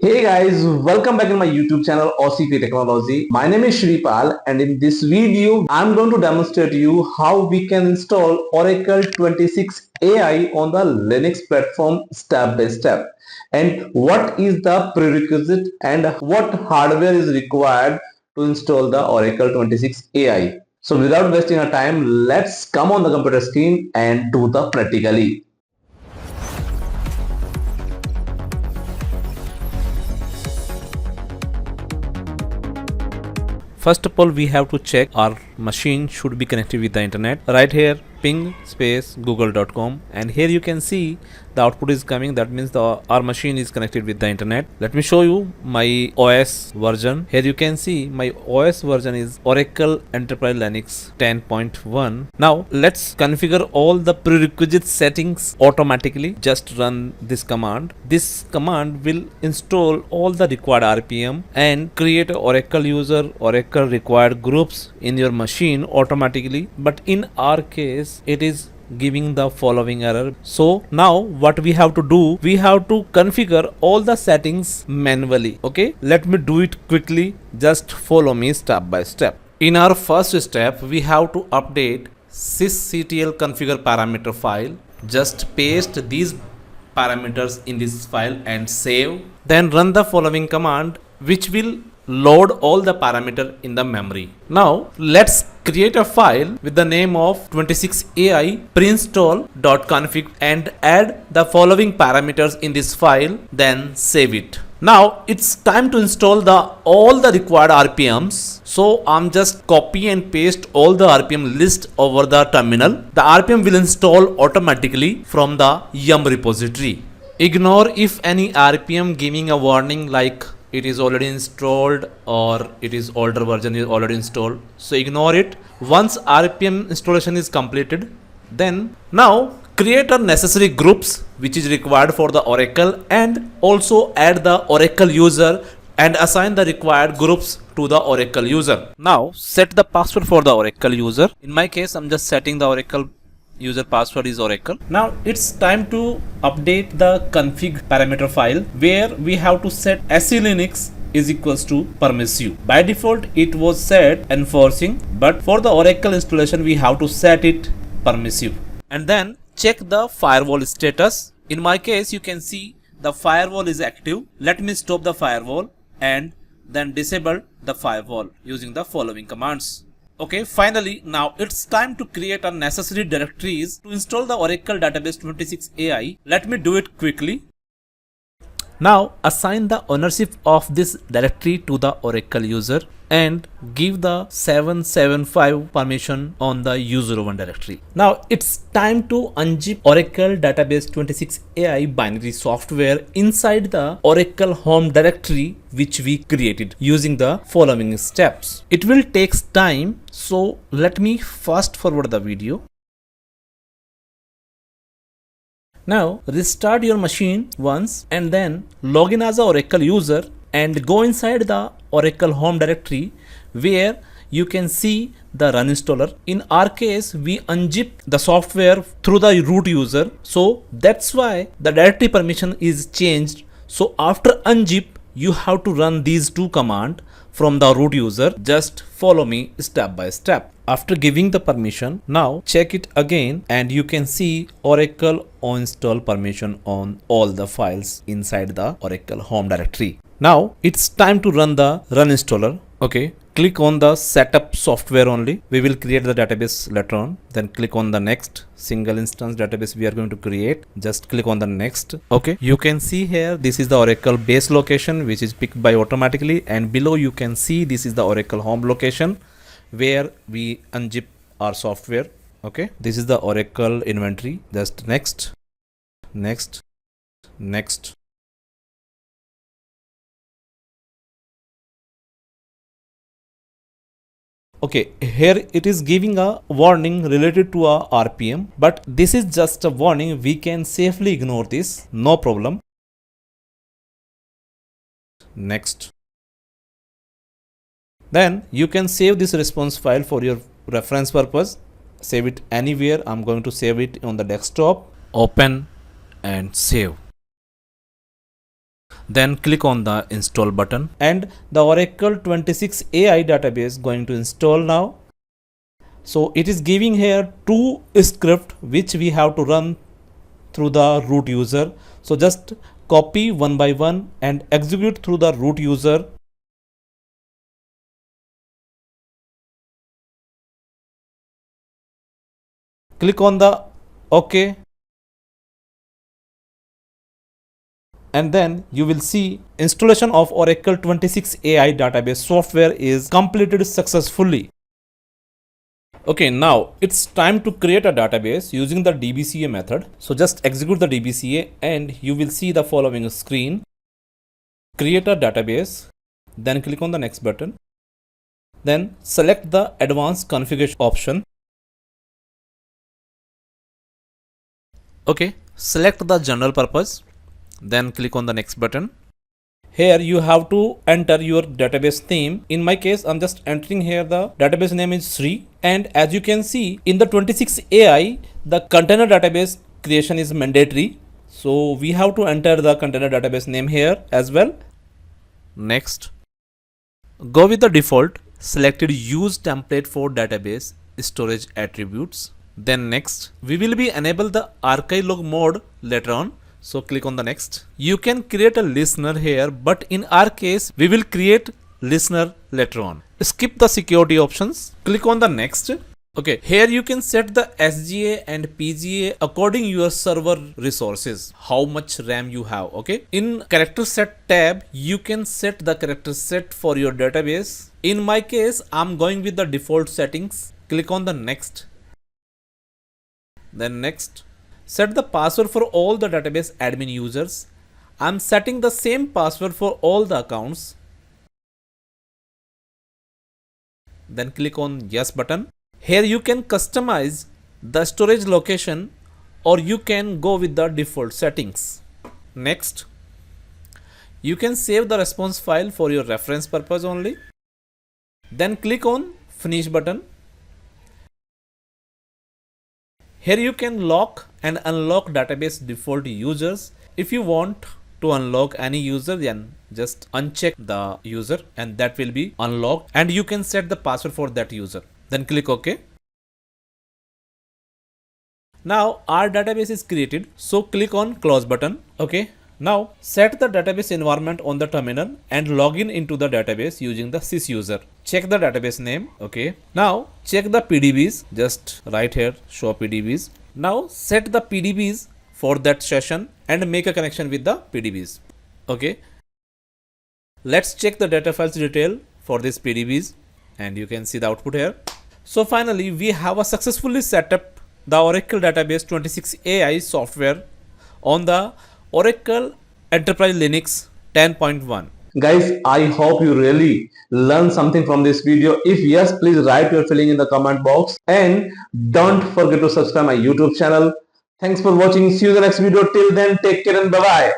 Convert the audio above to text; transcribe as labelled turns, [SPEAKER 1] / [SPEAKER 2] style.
[SPEAKER 1] Hey guys, welcome back in my YouTube channel OCP Technology. My name is Shripal and in this video I'm going to demonstrate to you how we can install Oracle 26 AI on the Linux platform step by step, and what is the prerequisite and what hardware is required to install the Oracle 26 AI. So without wasting our time, let's come on the computer screen and do the practically.
[SPEAKER 2] First of all, we have to check our machine should be connected with the internet. Right here, ping space google.com, and here you can see the output is coming. That means our machine is connected with the internet. Let me show you my OS version. Here you can see my OS version is Oracle Enterprise Linux 10.1. Now let's configure all the prerequisite settings automatically. Just run this command. This command will install all the required RPM and create a Oracle user, Oracle required groups in your machine automatically. But in our case, it is giving the following error. So now what we have to do, we have to configure all the settings manually. Okay, let me do it quickly. Just follow me step by step. In our first step, we have to update sysctl configure parameter file. Just paste these parameters in this file and save. Then run the following command, which will load all the parameter in the memory. Now let's create a file with the name of 26AI preinstall.config and add the following parameters in this file, then save it. Now it's time to install all the required RPMs. So I'm just copy and paste all the RPM list over the terminal. The RPM will install automatically from the yum repository. Ignore if any RPM giving a warning like it is already installed or it is older version is already installed. So ignore it. Once RPM installation is completed, then now create a necessary groups which is required for the Oracle, and also add the Oracle user and assign the required groups to the Oracle user. Now set the password for the Oracle user. In my case, I'm just setting the Oracle user password is Oracle. Now it's time to update the config parameter file, where we have to set SELinux is equals to permissive. By default it was set enforcing, but for the Oracle installation we have to set it permissive. And then check the firewall status. In my case, you can see the firewall is active. Let me stop the firewall and then disable the firewall using the following commands. Okay, finally, now it's time to create a necessary directories to install the Oracle Database 26 AI. Let me do it quickly. Now assign the ownership of this directory to the Oracle user and give the 775 permission on the user1 directory. Now it's time to unzip Oracle Database 26 AI binary software inside the Oracle home directory which we created using the following steps. It will take time, so let me fast forward the video. Now restart your machine once and then log in as an Oracle user and go inside the Oracle home directory where you can see the run installer. In our case, we unzip the software through the root user, so that's why the directory permission is changed. So after unzip, you have to run these two commands from the root user. Just follow me step by step. After giving the permission, now check it again and you can see Oracle install permission on all the files inside the Oracle home directory. Now it's time to run the run installer. Okay, click on the setup software only. We will create the database later on. Then click on the next single instance database we are going to create. Just click on the next. Okay, you can see here this is the Oracle base location which is picked by automatically, and below you can see this is the Oracle home location where we unzip our software. Okay, this is the Oracle inventory. Just next, next, next. Okay, here it is giving a warning related to a RPM, but this is just a warning. We can safely ignore this, no problem. Next. Then you can save this response file for your reference purpose. Save it anywhere. I'm going to save it on the desktop. Open and save. Then click on the install button and the Oracle 26 AI database going to install now. So it is giving here two script which we have to run through the root user. So just copy one by one and execute through the root user. Click on the OK. And then you will see installation of Oracle 26 AI database software is completed successfully. Okay, now it's time to create a database using the DBCA method. So just execute the DBCA and you will see the following screen. Create a database, then click on the next button. Then select the advanced configuration option. Okay, select the general purpose. Then click on the next button. Here you have to enter your database name. In my case, I'm just entering here the database name is Sri. And as you can see in the 26 AI, the container database creation is mandatory. So we have to enter the container database name here as well. Next, go with the default selected use template for database storage attributes. Then next, we will be enable the archive log mode later on. So click on the next. You can create a listener here, but in our case, we will create listener later on. Skip the security options. Click on the next. Okay, here you can set the SGA and PGA according your server resources, how much RAM you have. Okay, in character set tab, you can set the character set for your database. In my case, I'm going with the default settings. Click on the next. Then next. Set the password for all the database admin users. I'm setting the same password for all the accounts. Then click on yes button. Here you can customize the storage location or you can go with the default settings. Next, you can save the response file for your reference purpose only. Then click on finish button. Here you can lock and unlock database default users. If you want to unlock any user, then just uncheck the user and that will be unlocked and you can set the password for that user. Then click OK. Now our database is created. So click on close button. Okay. Now set the database environment on the terminal and log in into the database using the sys user. Check the database name. Okay. Now check the PDBs. Just right here show PDBs. Now set the PDBs for that session and make a connection with the PDBs. Okay. Let's check the data files detail for these PDBs and you can see the output here. So finally we have successfully set up the Oracle database 26 AI software on the Oracle Enterprise Linux 10.1.
[SPEAKER 1] Guys, I hope you really learned something from this video. If yes, please write your feeling in the comment box and don't forget to subscribe my YouTube channel. Thanks for watching. See you in the next video. Till then, take care and bye bye.